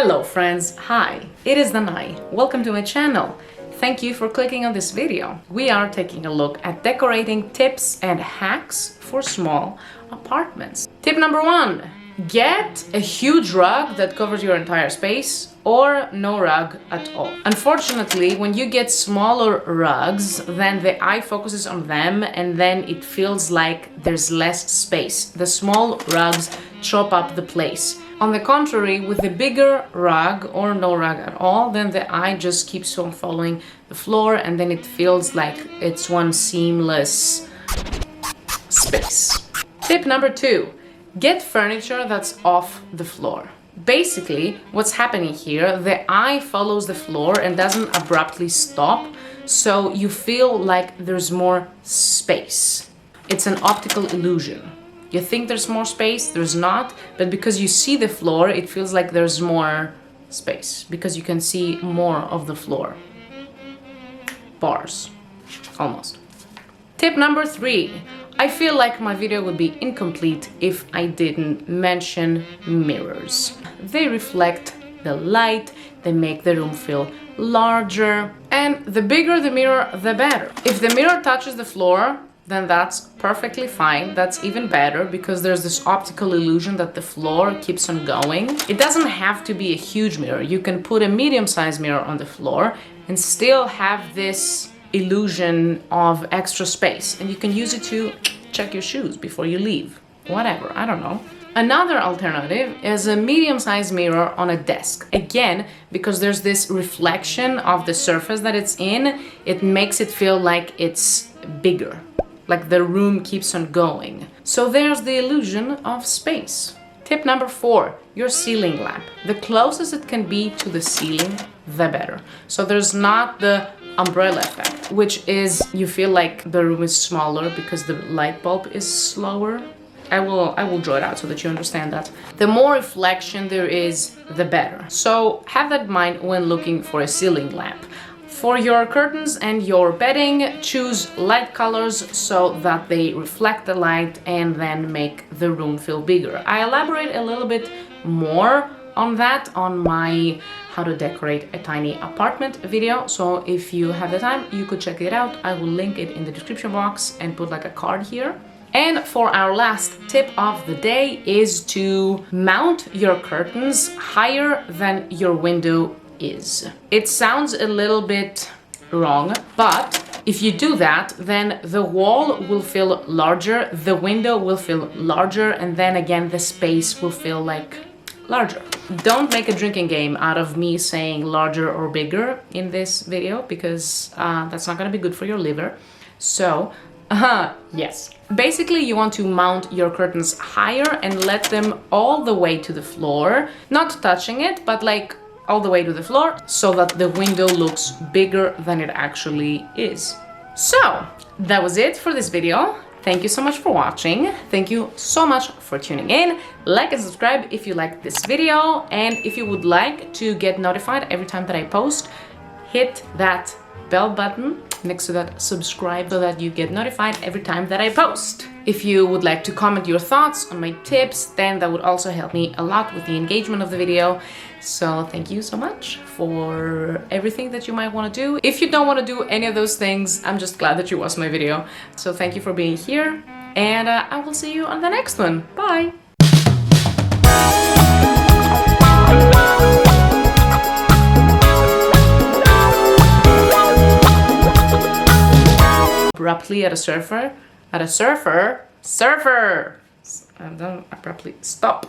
Hello friends, hi, it is Danai. Welcome to my channel. Thank you for clicking on this video. We are taking a look at decorating tips and hacks for small apartments. Tip number 1, get a huge rug that covers your entire space or no rug at all. Unfortunately, when you get smaller rugs, then the eye focuses on them and then it feels like there's less space. The small rugs chop up the place. On the contrary, with the bigger rug or no rug at all, then the eye just keeps on following the floor and then it feels like it's one seamless space. Tip number 2, get furniture that's off the floor. Basically, what's happening here, the eye follows the floor and doesn't abruptly stop, so you feel like there's more space. It's an optical illusion. You think there's more space, there's not, but because you see the floor, it feels like there's more space, because you can see more of the floor. Bars. Almost. Tip number 3. I feel like my video would be incomplete if I didn't mention mirrors. They reflect the light, they make the room feel larger, and the bigger the mirror, the better. If the mirror touches the floor, then that's perfectly fine. That's even better because there's this optical illusion that the floor keeps on going. It doesn't have to be a huge mirror. You can put a medium-sized mirror on the floor and still have this illusion of extra space, and you can use it to check your shoes before you leave. Whatever, I don't know. Another alternative is a medium-sized mirror on a desk. Again, because there's this reflection of the surface that it's in, it makes it feel like it's bigger, like the room keeps on going. So there's the illusion of space. Tip number 4, your ceiling lamp. The closest it can be to the ceiling, the better. So there's not the umbrella effect, which is you feel like the room is smaller because the light bulb is slower. I will draw it out so that you understand that. The more reflection there is, the better. So have that in mind when looking for a ceiling lamp. For your curtains and your bedding, choose light colors so that they reflect the light and then make the room feel bigger. I elaborate a little bit more on that on my how to decorate a tiny apartment video, so if you have the time, you could check it out. I will link it in the description box and put like a card here. And for our last tip of the day is to mount your curtains higher than your window is. It sounds a little bit wrong, but if you do that, then the wall will feel larger, the window will feel larger, and then again the space will feel like larger. Don't make a drinking game out of me saying larger or bigger in this video, because that's not gonna be good for your liver. So, yes. Basically, you want to mount your curtains higher and let them all the way to the floor, not touching it, but like all the way to the floor, so that the window looks bigger than it actually is. So, that was it for this video. Thank you so much for watching. Thank you so much for tuning in. Like and subscribe if you liked this video, and if you would like to get notified every time that I post, hit that bell button next to that subscribe so that you get notified every time that I post. If you would like to comment your thoughts on my tips, then that would also help me a lot with the engagement of the video. So thank you so much for everything that you might want to do. If you don't want to do any of those things, I'm just glad that you watched my video. So thank you for being here, and I will see you on the next one. Bye! Abruptly at a surfer, and then abruptly stop.